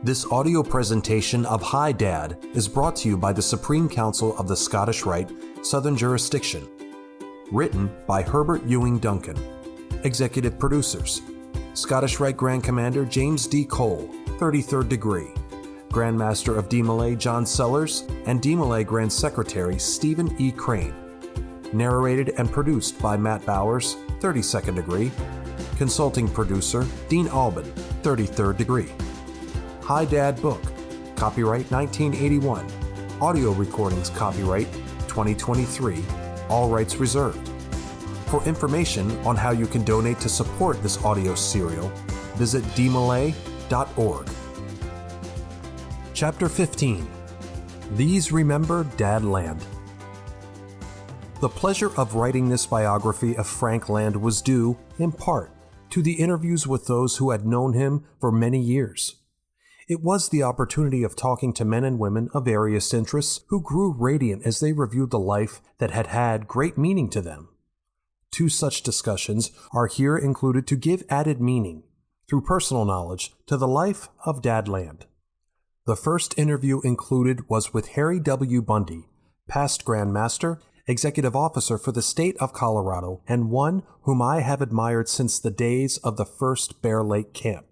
This audio presentation of Hi Dad is brought to you by the Supreme Council of the Scottish Rite, Southern Jurisdiction. Written by Herbert Ewing Duncan. Executive producers: Scottish Rite Grand Commander James D. Cole, 33rd degree. Grand Master of DeMolay John Sellars, and DeMolay Grand Secretary Stephen E. Crane. Narrated and produced by Matt Bowers, 32nd degree. Consulting producer Dean Alban, 33rd degree. Hi Dad Book, copyright 1981. Audio recordings copyright 2023. All rights reserved. For information on how you can donate to support this audio serial, visit DeMolay.org. Chapter 15. These Remember Dad Land. The pleasure of writing this biography of Frank Land was due, in part, to the interviews with those who had known him for many years. It was the opportunity of talking to men and women of various interests who grew radiant as they reviewed the life that had had great meaning to them. Two such discussions are here included to give added meaning, through personal knowledge, to the life of Dad Land. The first interview included was with Harry W. Bundy, past Grand Master, Executive Officer for the state of Colorado, and one whom I have admired since the days of the first Bear Lake Camp.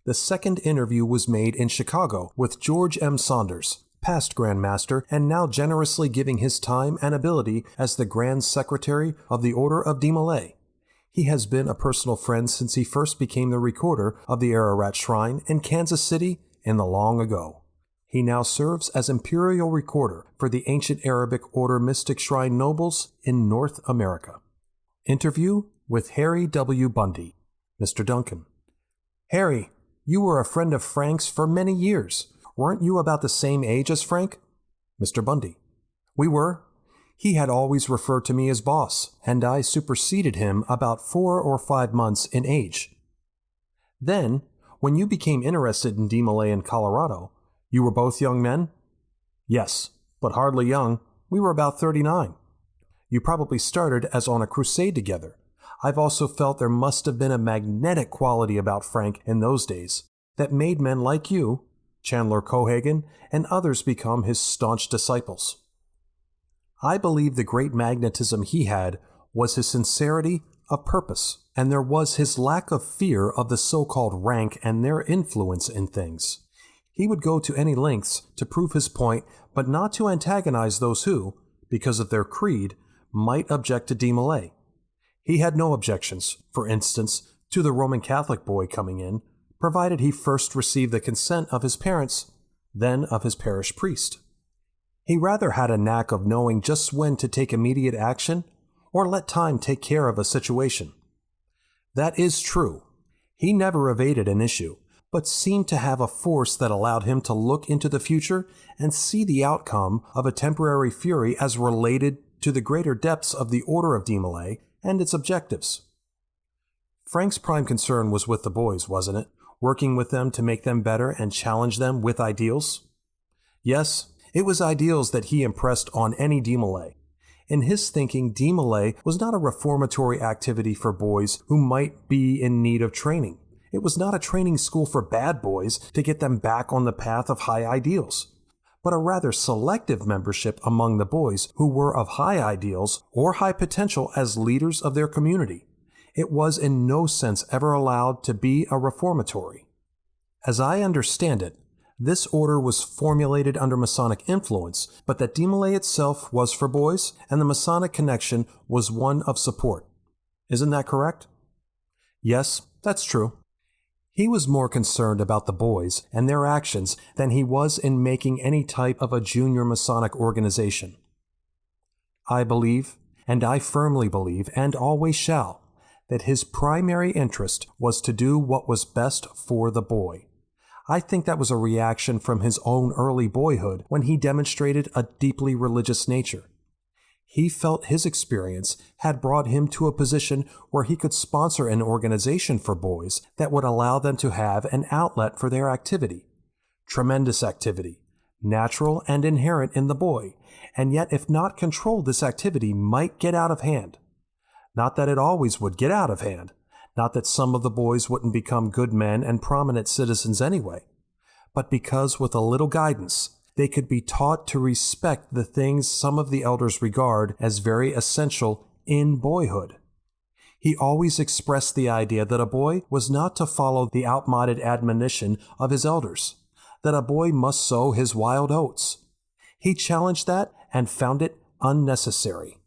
The second interview was made in Chicago with George M. Saunders, past Grand Master and now generously giving his time and ability as the Grand Secretary of the Order of DeMolay. He has been a personal friend since he first became the recorder of the Ararat Shrine in Kansas City in the long ago. He now serves as Imperial Recorder for the ancient Arabic Order Mystic Shrine Nobles in North America. Interview with Harry W. Bundy. Mr. Duncan: Harry, you were a friend of Frank's for many years. Weren't you about the same age as Frank? Mr. Bundy: We were. He had always referred to me as boss, and I superseded him about 4 or 5 months in age. Then, when you became interested in DeMolay in Colorado, you were both young men? Yes, but hardly young. We were about 39. You probably started as on a crusade together. I've also felt there must have been a magnetic quality about Frank in those days that made men like you, Chandler Cohagen, and others become his staunch disciples. I believe the great magnetism he had was his sincerity of purpose, and there was his lack of fear of the so-called rank and their influence in things. He would go to any lengths to prove his point, but not to antagonize those who, because of their creed, might object to DeMolay. He had no objections, for instance, to the Roman Catholic boy coming in, provided he first received the consent of his parents, then of his parish priest. He rather had a knack of knowing just when to take immediate action or let time take care of a situation. That is true. He never evaded an issue, but seemed to have a force that allowed him to look into the future and see the outcome of a temporary fury as related to the greater depths of the Order of DeMolay and its objectives. Frank's prime concern was with the boys, wasn't it? Working with them to make them better and challenge them with ideals? Yes, it was ideals that he impressed on any DeMolay. In his thinking, DeMolay was not a reformatory activity for boys who might be in need of training. It was not a training school for bad boys to get them back on the path of high ideals, but a rather selective membership among the boys who were of high ideals or high potential as leaders of their community. It was in no sense ever allowed to be a reformatory. As I understand it, this order was formulated under Masonic influence, but that DeMolay itself was for boys, and the Masonic connection was one of support. Isn't that correct? Yes, that's true. He was more concerned about the boys and their actions than he was in making any type of a junior Masonic organization. I believe, and I firmly believe, and always shall, that his primary interest was to do what was best for the boy. I think that was a reaction from his own early boyhood when he demonstrated a deeply religious nature. He felt his experience had brought him to a position where he could sponsor an organization for boys that would allow them to have an outlet for their activity. Tremendous activity, natural and inherent in the boy, and yet if not controlled, this activity might get out of hand. Not that it always would get out of hand, not that some of the boys wouldn't become good men and prominent citizens anyway, but because with a little guidance, they could be taught to respect the things some of the elders regard as very essential in boyhood. He always expressed the idea that a boy was not to follow the outmoded admonition of his elders, that a boy must sow his wild oats. He challenged that and found it unnecessary.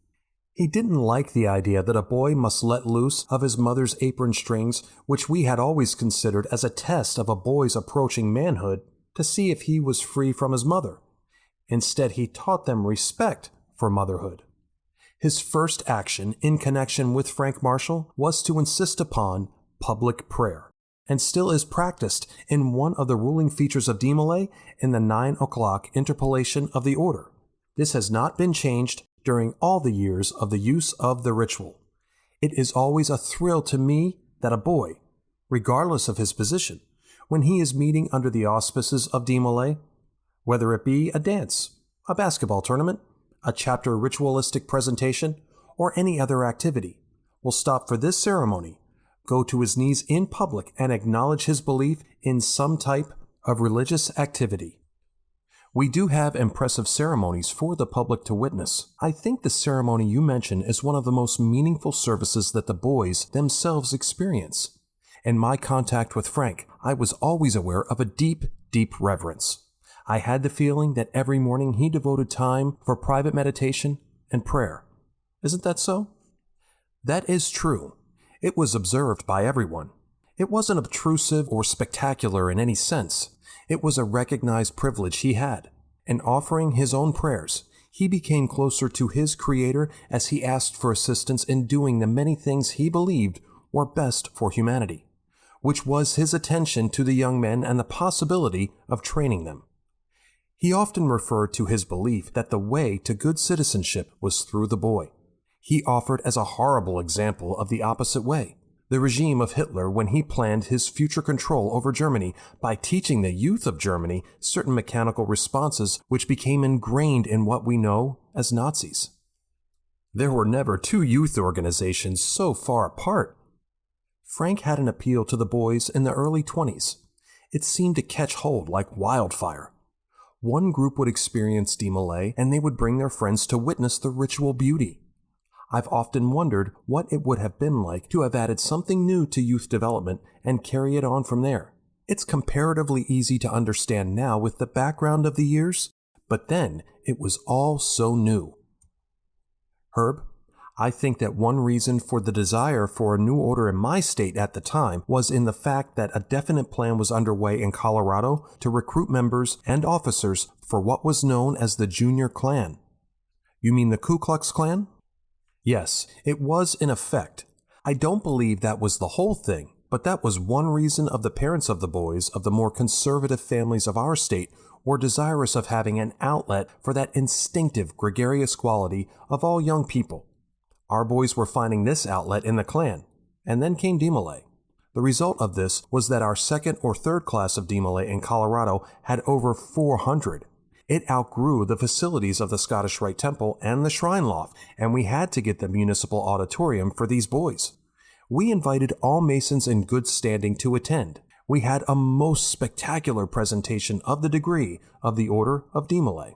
He didn't like the idea that a boy must let loose of his mother's apron strings, which we had always considered as a test of a boy's approaching manhood, to see if he was free from his mother. Instead, he taught them respect for motherhood. His first action in connection with Frank Marshall was to insist upon public prayer, and still is practiced in one of the ruling features of DeMolay in the 9 o'clock interpolation of the order. This has not been changed during all the years of the use of the ritual. It is always a thrill to me that a boy, regardless of his position, when he is meeting under the auspices of DeMolay, whether it be a dance, a basketball tournament, a chapter ritualistic presentation, or any other activity, will stop for this ceremony, go to his knees in public, and acknowledge his belief in some type of religious activity. We do have impressive ceremonies for the public to witness. I think the ceremony you mention is one of the most meaningful services that the boys themselves experience. In my contact with Frank, I was always aware of a deep, deep reverence. I had the feeling that every morning he devoted time for private meditation and prayer. Isn't that so? That is true. It was observed by everyone. It wasn't obtrusive or spectacular in any sense. It was a recognized privilege he had. In offering his own prayers, he became closer to his Creator as he asked for assistance in doing the many things he believed were best for humanity, which was his attention to the young men and the possibility of training them. He often referred to his belief that the way to good citizenship was through the boy. He offered as a horrible example of the opposite way the regime of Hitler when he planned his future control over Germany by teaching the youth of Germany certain mechanical responses which became ingrained in what we know as Nazis. There were never two youth organizations so far apart. Frank had an appeal to the boys in the early 20s. It seemed to catch hold like wildfire. One group would experience DeMolay, and they would bring their friends to witness the ritual beauty. I've often wondered what it would have been like to have added something new to youth development and carry it on from there. It's comparatively easy to understand now with the background of the years, but then it was all so new. Herb, I think that one reason for the desire for a new order in my state at the time was in the fact that a definite plan was underway in Colorado to recruit members and officers for what was known as the Junior Klan. You mean the Ku Klux Klan? Yes, it was in effect. I don't believe that was the whole thing, but that was one reason of the parents of the boys of the more conservative families of our state were desirous of having an outlet for that instinctive, gregarious quality of all young people. Our boys were finding this outlet in the Klan, and then came DeMolay. The result of this was that our second or third class of DeMolay in Colorado had over 400. It outgrew the facilities of the Scottish Rite Temple and the Shrine Loft, and we had to get the municipal auditorium for these boys. We invited all Masons in good standing to attend. We had a most spectacular presentation of the degree of the Order of DeMolay.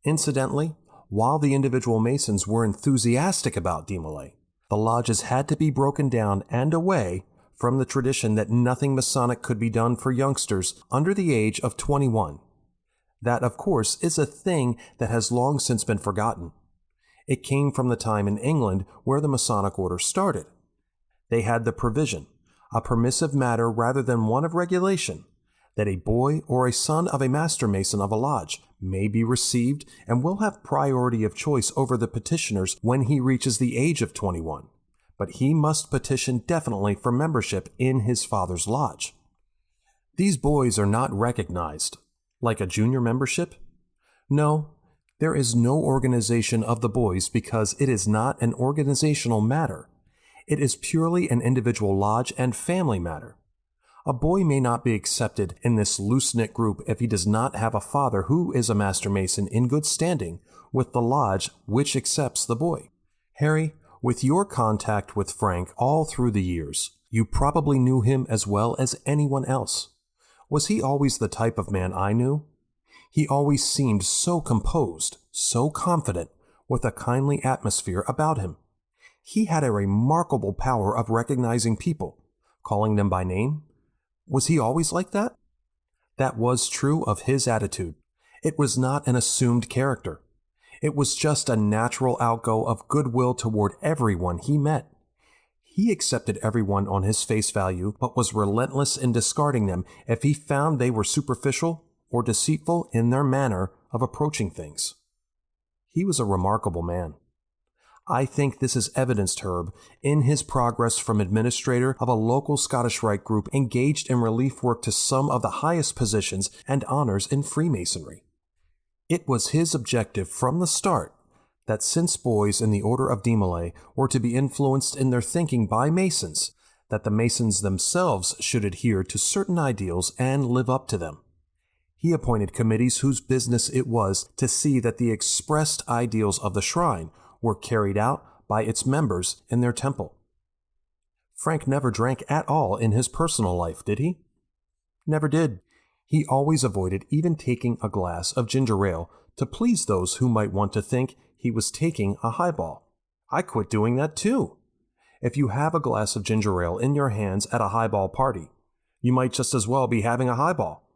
Incidentally, while the individual Masons were enthusiastic about DeMolay, the lodges had to be broken down and away from the tradition that nothing Masonic could be done for youngsters under the age of 21. That, of course, is a thing that has long since been forgotten. It came from the time in England where the Masonic order started. They had the provision, a permissive matter rather than one of regulation, that a boy or a son of a master mason of a lodge may be received and will have priority of choice over the petitioners when he reaches the age of 21, but he must petition definitely for membership in his father's lodge. These boys are not recognized. Like a junior membership? No, there is no organization of the boys because it is not an organizational matter. It is purely an individual lodge and family matter. A boy may not be accepted in this loose-knit group if he does not have a father who is a master mason in good standing with the lodge which accepts the boy. Harry, with your contact with Frank all through the years, you probably knew him as well as anyone else. Was he always the type of man I knew? He always seemed so composed, so confident, with a kindly atmosphere about him. He had a remarkable power of recognizing people, calling them by name. Was he always like that? That was true of his attitude. It was not an assumed character. It was just a natural outgo of goodwill toward everyone he met. He accepted everyone on his face value, but was relentless in discarding them if he found they were superficial or deceitful in their manner of approaching things. He was a remarkable man. I think this is evidenced, Herb, in his progress from administrator of a local Scottish Rite group engaged in relief work to some of the highest positions and honors in Freemasonry. It was his objective from the start that since boys in the Order of DeMolay were to be influenced in their thinking by Masons, that the Masons themselves should adhere to certain ideals and live up to them. He appointed committees whose business it was to see that the expressed ideals of the shrine were carried out by its members in their temple. Frank never drank at all in his personal life, did he? Never did. He always avoided even taking a glass of ginger ale to please those who might want to think he was taking a highball. I quit doing that too. If you have a glass of ginger ale in your hands at a highball party, you might just as well be having a highball.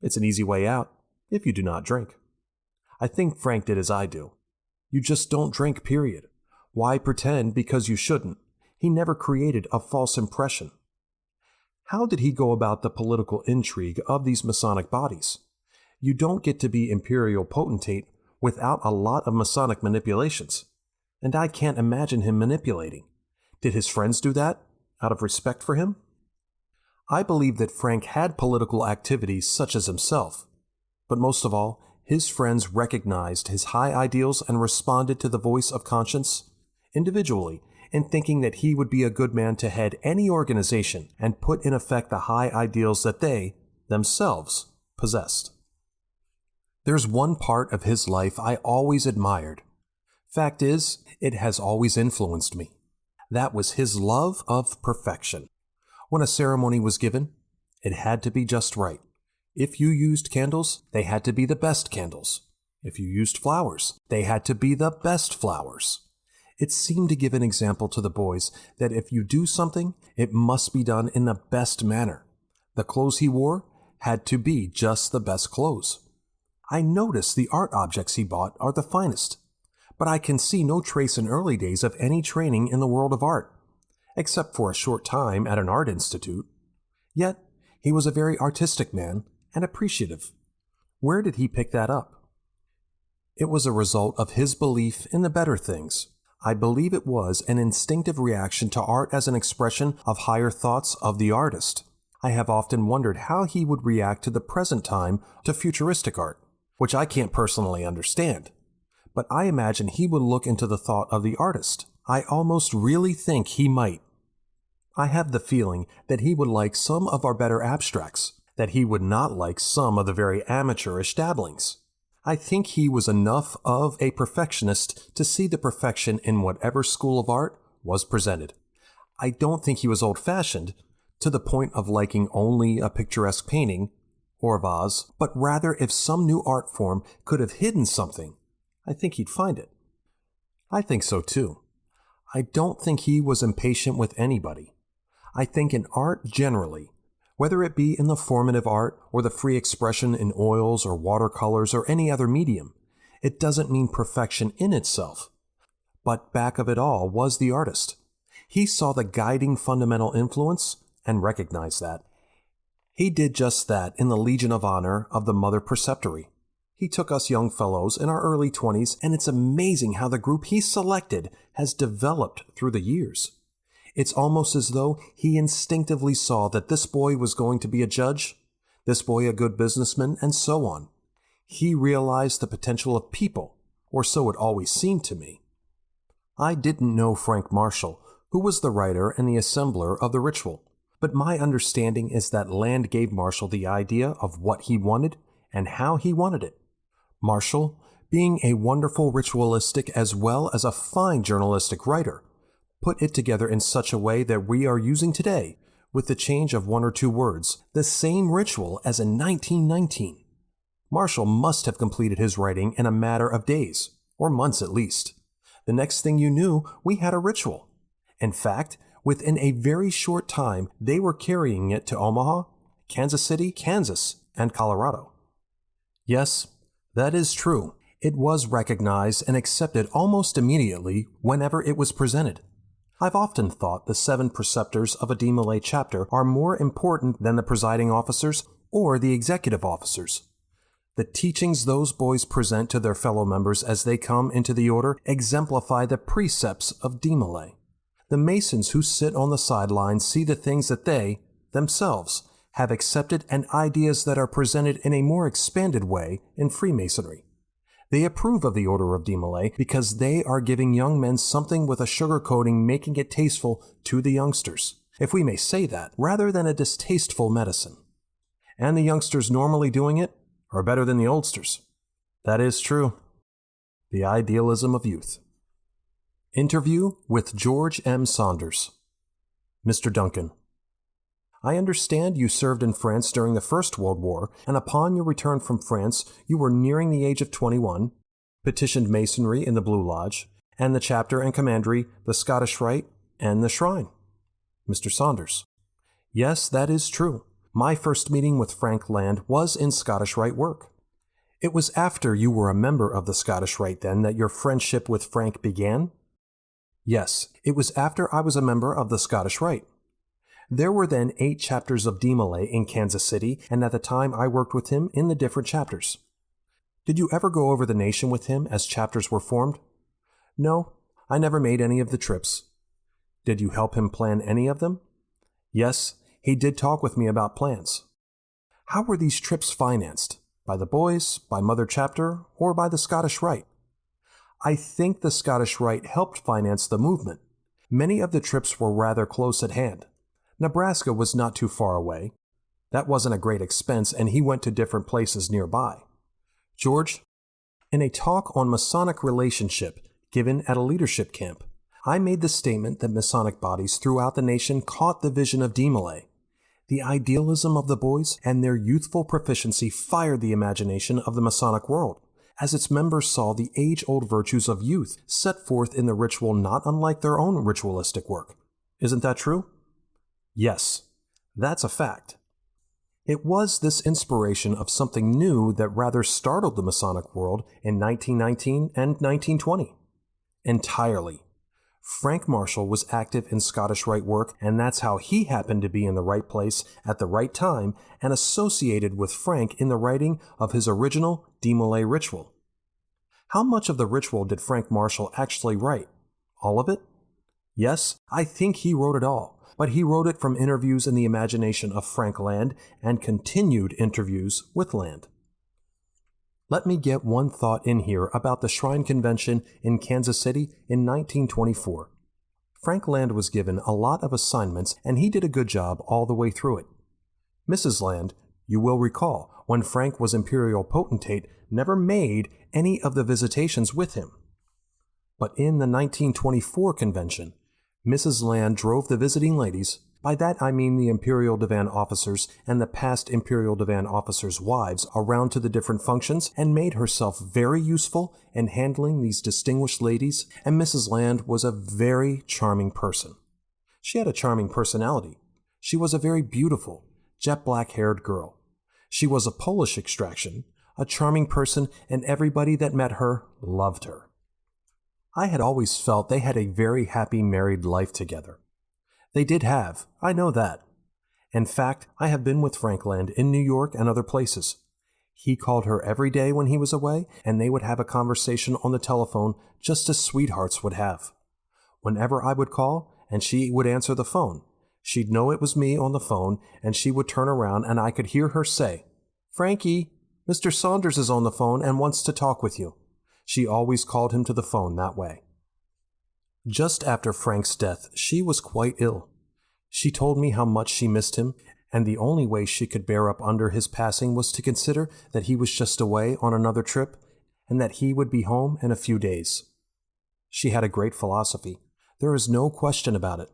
It's an easy way out if you do not drink. I think Frank did as I do. You just don't drink, period. Why pretend because you shouldn't? He never created a false impression. How did he go about the political intrigue of these Masonic bodies? You don't get to be imperial potentate without a lot of Masonic manipulations. And I can't imagine him manipulating. Did his friends do that, out of respect for him? I believe that Frank had political activities such as himself, but most of all, his friends recognized his high ideals and responded to the voice of conscience individually in thinking that he would be a good man to head any organization and put in effect the high ideals that they, themselves, possessed. There's one part of his life I always admired. Fact is, it has always influenced me. That was his love of perfection. When a ceremony was given, it had to be just right. If you used candles, they had to be the best candles. If you used flowers, they had to be the best flowers. It seemed to give an example to the boys that if you do something, it must be done in the best manner. The clothes he wore had to be just the best clothes. I noticed the art objects he bought are the finest, but I can see no trace in early days of any training in the world of art, except for a short time at an art institute. Yet, he was a very artistic man and appreciative. Where did he pick that up? It was a result of his belief in the better things. I believe it was an instinctive reaction to art as an expression of higher thoughts of the artist. I have often wondered how he would react to the present time to futuristic art, which I can't personally understand. But I imagine he would look into the thought of the artist. I almost really think he might. I have the feeling that he would like some of our better abstracts, that he would not like some of the very amateurish dabblings. I think he was enough of a perfectionist to see the perfection in whatever school of art was presented. I don't think he was old-fashioned to the point of liking only a picturesque painting or a vase, but rather if some new art form could have hidden something, I think he'd find it. I think so too. I don't think he was impatient with anybody. I think in art generally, whether it be in the formative art or the free expression in oils or watercolors or any other medium, it doesn't mean perfection in itself. But back of it all was the artist. He saw the guiding fundamental influence and recognized that. He did just that in the Legion of Honor of the Mother Preceptory. He took us young fellows in our early 20s, and it's amazing how the group he selected has developed through the years. It's almost as though he instinctively saw that this boy was going to be a judge, this boy a good businessman, and so on. He realized the potential of people, or so it always seemed to me. I didn't know Frank Marshall, who was the writer and the assembler of the ritual, but my understanding is that Land gave Marshall the idea of what he wanted and how he wanted it. Marshall, being a wonderful ritualistic as well as a fine journalistic writer, put it together in such a way that we are using today with the change of 1 or 2 words, the same ritual as in 1919. Marshall must have completed his writing in a matter of days, or months at least. The next thing you knew, we had a ritual. In fact, within a very short time, they were carrying it to Omaha, Kansas City, Kansas, and Colorado. Yes, that is true. It was recognized and accepted almost immediately whenever it was presented. I've often thought the 7 preceptors of a DeMolay chapter are more important than the presiding officers or the executive officers. The teachings those boys present to their fellow members as they come into the order exemplify the precepts of DeMolay. The Masons who sit on the sidelines see the things that they, themselves, have accepted and ideas that are presented in a more expanded way in Freemasonry. They approve of the Order of DeMolay because they are giving young men something with a sugar coating making it tasteful to the youngsters, if we may say that, rather than a distasteful medicine. And the youngsters normally doing it are better than the oldsters. That is true. The idealism of youth. Interview with George M. Saunders. Mr. Duncan: I understand you served in France during the First World War, and upon your return from France, you were nearing the age of 21, petitioned Masonry in the Blue Lodge, and the chapter and commandery, the Scottish Rite, and the Shrine. Mr. Saunders: Yes, that is true. My first meeting with Frank Land was in Scottish Rite work. It was after you were a member of the Scottish Rite, then, that your friendship with Frank began? Yes, it was after I was a member of the Scottish Rite. There were then 8 chapters of DeMolay in Kansas City, and at the time I worked with him in the different chapters. Did you ever go over the nation with him as chapters were formed? No, I never made any of the trips. Did you help him plan any of them? Yes, he did talk with me about plans. How were these trips financed? By the boys, by Mother Chapter, or by the Scottish Rite? I think the Scottish Rite helped finance the movement. Many of the trips were rather close at hand. Nebraska was not too far away. That wasn't a great expense, and he went to different places nearby. George, in a talk on Masonic relationship given at a leadership camp, I made the statement that Masonic bodies throughout the nation caught the vision of DeMolay. The idealism of the boys and their youthful proficiency fired the imagination of the Masonic world, as its members saw the age-old virtues of youth set forth in the ritual not unlike their own ritualistic work. Isn't that true? Yes, that's a fact. It was this inspiration of something new that rather startled the Masonic world in 1919 and 1920. Entirely. Frank Marshall was active in Scottish Rite work, and that's how he happened to be in the right place at the right time and associated with Frank in the writing of his original DeMolay ritual. How much of the ritual did Frank Marshall actually write? All of it? Yes, I think he wrote it all. But he wrote it from interviews in the imagination of Frank Land and continued interviews with Land. Let me get one thought in here about the Shrine Convention in Kansas City in 1924. Frank Land was given a lot of assignments, and he did a good job all the way through it. Mrs. Land, you will recall, when Frank was imperial potentate, never made any of the visitations with him. But in the 1924 convention, Mrs. Land drove the visiting ladies, by that I mean the Imperial Divan officers and the past Imperial Divan officers' wives, around to the different functions and made herself very useful in handling these distinguished ladies, and Mrs. Land was a very charming person. She had a charming personality. She was a very beautiful, jet-black-haired girl. She was of Polish extraction, a charming person, and everybody that met her loved her. I had always felt they had a very happy married life together. They did have, I know that. In fact, I have been with Frank Land in New York and other places. He called her every day when he was away, and they would have a conversation on the telephone just as sweethearts would have. Whenever I would call, and she would answer the phone, she'd know it was me on the phone, and she would turn around and I could hear her say, "Frankie, Mr. Saunders is on the phone and wants to talk with you." She always called him to the phone that way. Just after Frank's death, she was quite ill. She told me how much she missed him, and the only way she could bear up under his passing was to consider that he was just away on another trip, and that he would be home in a few days. She had a great philosophy. There is no question about it.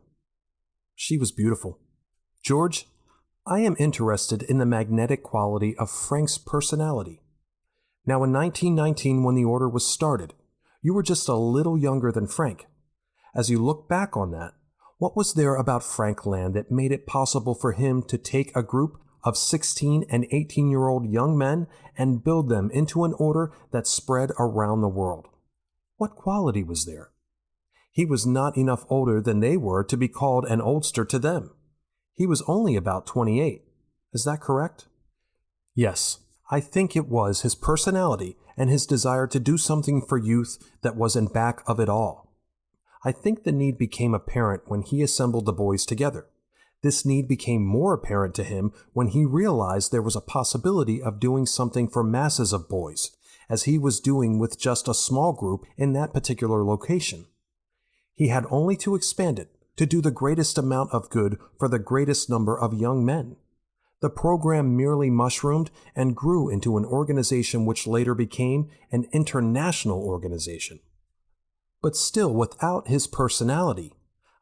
She was beautiful. George, I am interested in the magnetic quality of Frank's personality. Now, in 1919, when the order was started, you were just a little younger than Frank. As you look back on that, what was there about Frank Land that made it possible for him to take a group of 16 and 18-year-old young men and build them into an order that spread around the world? What quality was there? He was not enough older than they were to be called an oldster to them. He was only about 28. Is that correct? Yes, I think it was his personality and his desire to do something for youth that was in back of it all. I think the need became apparent when he assembled the boys together. This need became more apparent to him when he realized there was a possibility of doing something for masses of boys, as he was doing with just a small group in that particular location. He had only to expand it to do the greatest amount of good for the greatest number of young men. The program merely mushroomed and grew into an organization which later became an international organization. But still, without his personality,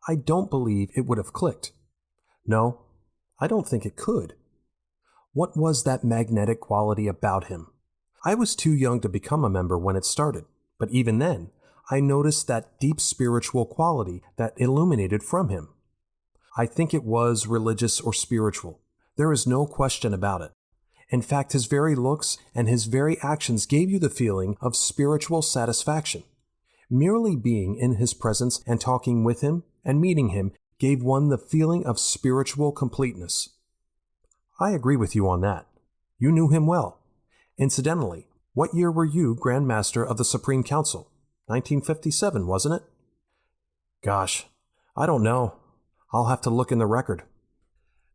I don't believe it would have clicked. No, I don't think it could. What was that magnetic quality about him? I was too young to become a member when it started, but even then, I noticed that deep spiritual quality that illuminated from him. I think it was religious or spiritual. There is no question about it. In fact, his very looks and his very actions gave you the feeling of spiritual satisfaction. Merely being in his presence and talking with him and meeting him gave one the feeling of spiritual completeness. I agree with you on that. You knew him well. Incidentally, what year were you Grand Master of the Supreme Council? 1957, wasn't it? Gosh, I don't know. I'll have to look in the record.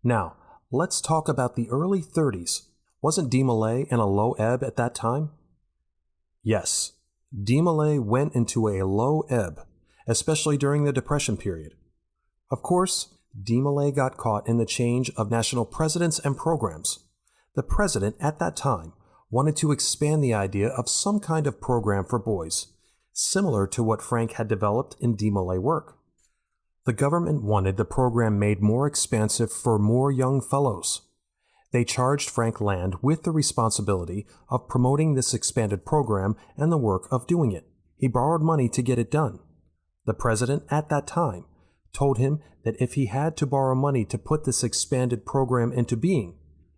Now, let's talk about the early 30s. Wasn't DeMolay in a low ebb at that time? Yes, DeMolay went into a low ebb, especially during the Depression period. Of course, DeMolay got caught in the change of national presidents and programs. The president at that time wanted to expand the idea of some kind of program for boys, similar to what Frank had developed in DeMolay work. The government wanted the program made more expansive for more young fellows. They charged Frank Land with the responsibility of promoting this expanded program and the work of doing it. He borrowed money to get it done. The president at that time told him that if he had to borrow money to put this expanded program into being,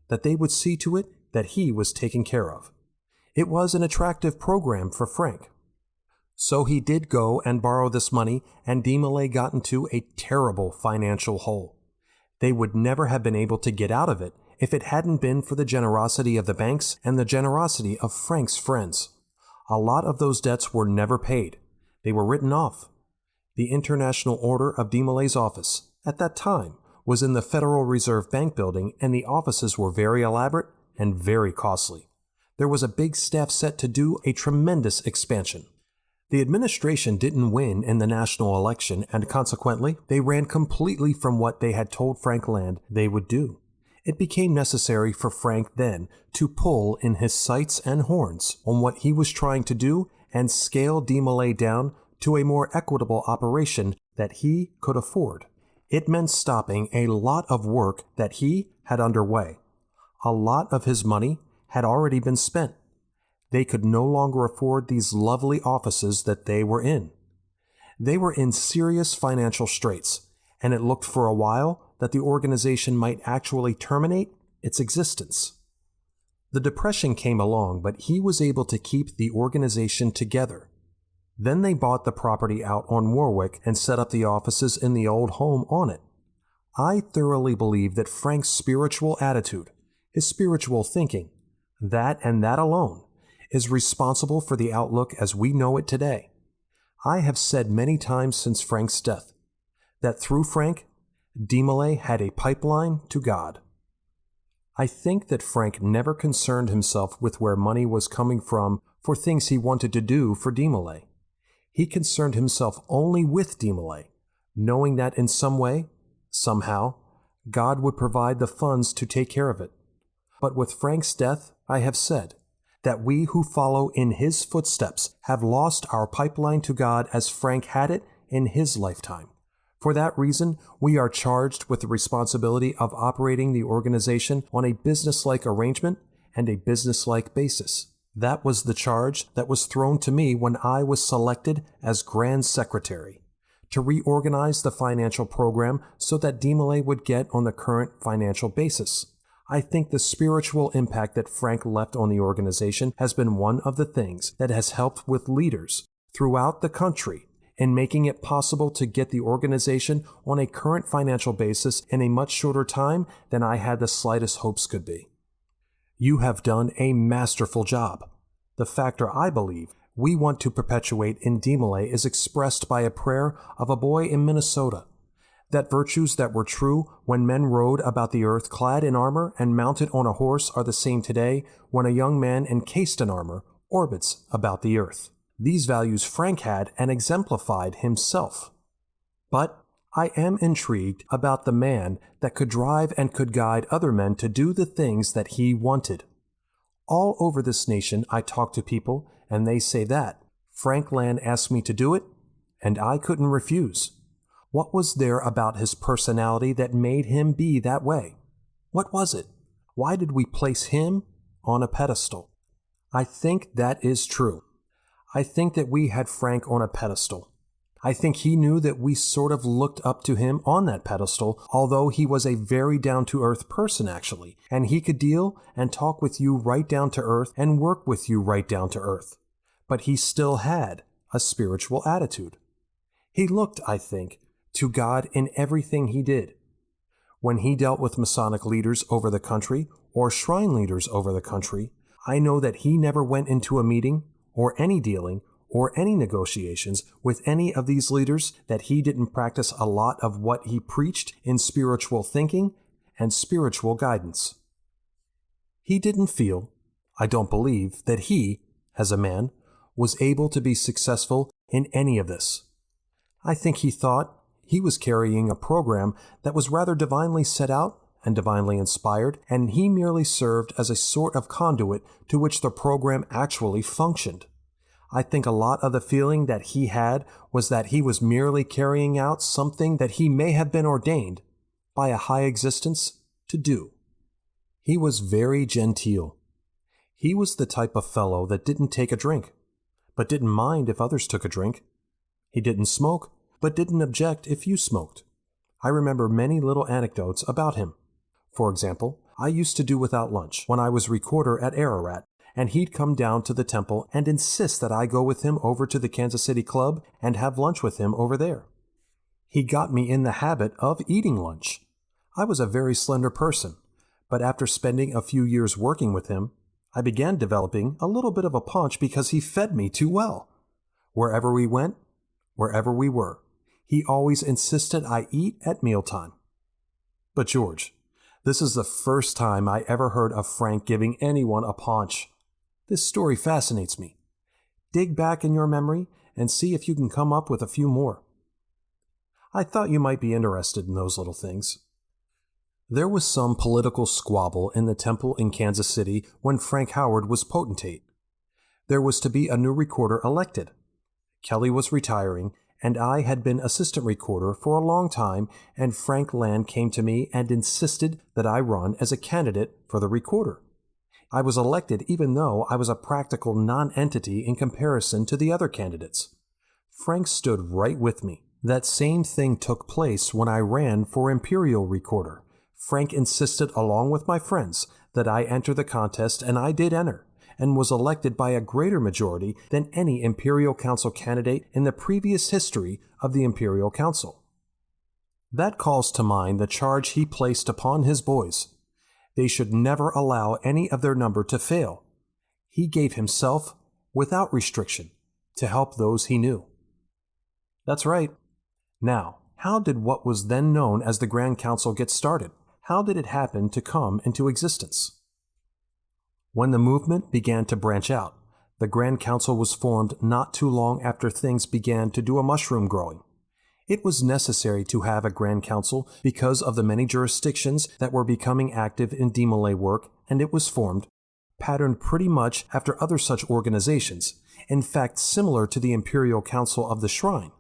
that they would see to it that he was taken care of. It was an attractive program for Frank. So he did go and borrow this money, and DeMolay got into a terrible financial hole. They would never have been able to get out of it if it hadn't been for the generosity of the banks and the generosity of Frank's friends. A lot of those debts were never paid. They were written off. The International Order of DeMolay's office, at that time, was in the Federal Reserve Bank building, and the offices were very elaborate and very costly. There was a big staff set to do a tremendous expansion. The administration didn't win in the national election, and consequently, they ran completely from what they had told Frank Land they would do. It became necessary for Frank then to pull in his sights and horns on what he was trying to do and scale DeMolay down to a more equitable operation that he could afford. It meant stopping a lot of work that he had underway. A lot of his money had already been spent. They could no longer afford these lovely offices that they were in. They were in serious financial straits, and it looked for a while that the organization might actually terminate its existence. The Depression came along, but he was able to keep the organization together. Then they bought the property out on Warwick and set up the offices in the old home on it. I thoroughly believe that Frank's spiritual attitude, his spiritual thinking, that and that alone, is responsible for the outlook as we know it today. I have said many times since Frank's death that through Frank, DeMolay had a pipeline to God. I think that Frank never concerned himself with where money was coming from for things he wanted to do for DeMolay. He concerned himself only with DeMolay, knowing that in some way, somehow, God would provide the funds to take care of it. But with Frank's death, I have said that we who follow in his footsteps have lost our pipeline to God as Frank had it in his lifetime. For that reason, we are charged with the responsibility of operating the organization on a business-like arrangement and a business-like basis. That was the charge that was thrown to me when I was selected as Grand Secretary, to reorganize the financial program so that DeMolay would get on the current financial basis. I think the spiritual impact that Frank left on the organization has been one of the things that has helped with leaders throughout the country in making it possible to get the organization on a current financial basis in a much shorter time than I had the slightest hopes could be. You have done a masterful job. The factor I believe we want to perpetuate in DeMolay is expressed by a prayer of a boy in Minnesota, that virtues that were true when men rode about the earth clad in armor and mounted on a horse are the same today when a young man encased in armor orbits about the earth. These values Frank had and exemplified himself. But I am intrigued about the man that could drive and could guide other men to do the things that he wanted. All over this nation I talk to people and they say that Frank Land asked me to do it and I couldn't refuse. What was there about his personality that made him be that way? What was it? Why did we place him on a pedestal? I think that is true. I think that we had Frank on a pedestal. I think he knew that we sort of looked up to him on that pedestal, although he was a very down-to-earth person, actually, and he could deal and talk with you right down to earth and work with you right down to earth. But he still had a spiritual attitude. He looked, I think, to God in everything he did. When he dealt with Masonic leaders over the country or shrine leaders over the country, I know that he never went into a meeting or any dealing or any negotiations with any of these leaders that he didn't practice a lot of what he preached in spiritual thinking and spiritual guidance. He didn't feel, I don't believe, that he, as a man, was able to be successful in any of this. I think he thought he was carrying a program that was rather divinely set out and divinely inspired, and he merely served as a sort of conduit to which the program actually functioned. I think a lot of the feeling that he had was that he was merely carrying out something that he may have been ordained by a high existence to do. He was very genteel. He was the type of fellow that didn't take a drink, but didn't mind if others took a drink. He didn't smoke, but didn't object if you smoked. I remember many little anecdotes about him. For example, I used to do without lunch when I was recorder at Ararat, and he'd come down to the temple and insist that I go with him over to the Kansas City Club and have lunch with him over there. He got me in the habit of eating lunch. I was a very slender person, but after spending a few years working with him, I began developing a little bit of a paunch because he fed me too well. Wherever we went, wherever we were, he always insisted I eat at mealtime. But George, this is the first time I ever heard of Frank giving anyone a paunch. This story fascinates me. Dig back in your memory and see if you can come up with a few more. I thought you might be interested in those little things. There was some political squabble in the temple in Kansas City when Frank Howard was potentate. There was to be a new recorder elected. Kelly was retiring, and I had been assistant recorder for a long time, and Frank Land came to me and insisted that I run as a candidate for the recorder. I was elected even though I was a practical non-entity in comparison to the other candidates. Frank stood right with me. That same thing took place when I ran for Imperial Recorder. Frank insisted, along with my friends, that I enter the contest, and I did enter, and was elected by a greater majority than any Imperial Council candidate in the previous history of the Imperial Council. That calls to mind the charge he placed upon his boys. They should never allow any of their number to fail. He gave himself, without restriction, to help those he knew. That's right. Now, how did what was then known as the Grand Council get started? How did it happen to come into existence? When the movement began to branch out, the Grand Council was formed not too long after things began to do a mushroom growing. It was necessary to have a Grand Council because of the many jurisdictions that were becoming active in DeMolay work, and it was formed, patterned pretty much after other such organizations, in fact similar to the Imperial Council of the Shrine.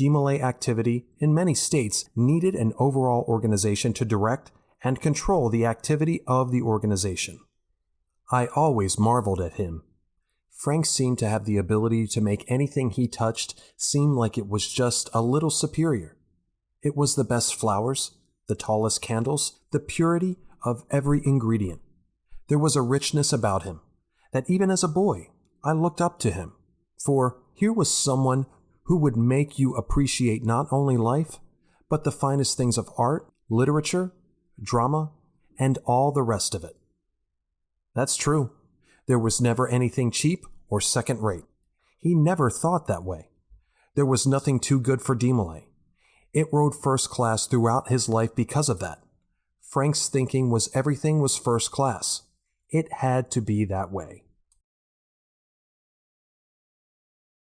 DeMolay activity in many states needed an overall organization to direct and control the activity of the organization. I always marveled at him. Frank seemed to have the ability to make anything he touched seem like it was just a little superior. It was the best flowers, the tallest candles, the purity of every ingredient. There was a richness about him that even as a boy, I looked up to him. For here was someone who would make you appreciate not only life, but the finest things of art, literature, drama, and all the rest of it. That's true. There was never anything cheap or second-rate. He never thought that way. There was nothing too good for DeMolay. It rode first class throughout his life because of that. Frank's thinking was everything was first class. It had to be that way.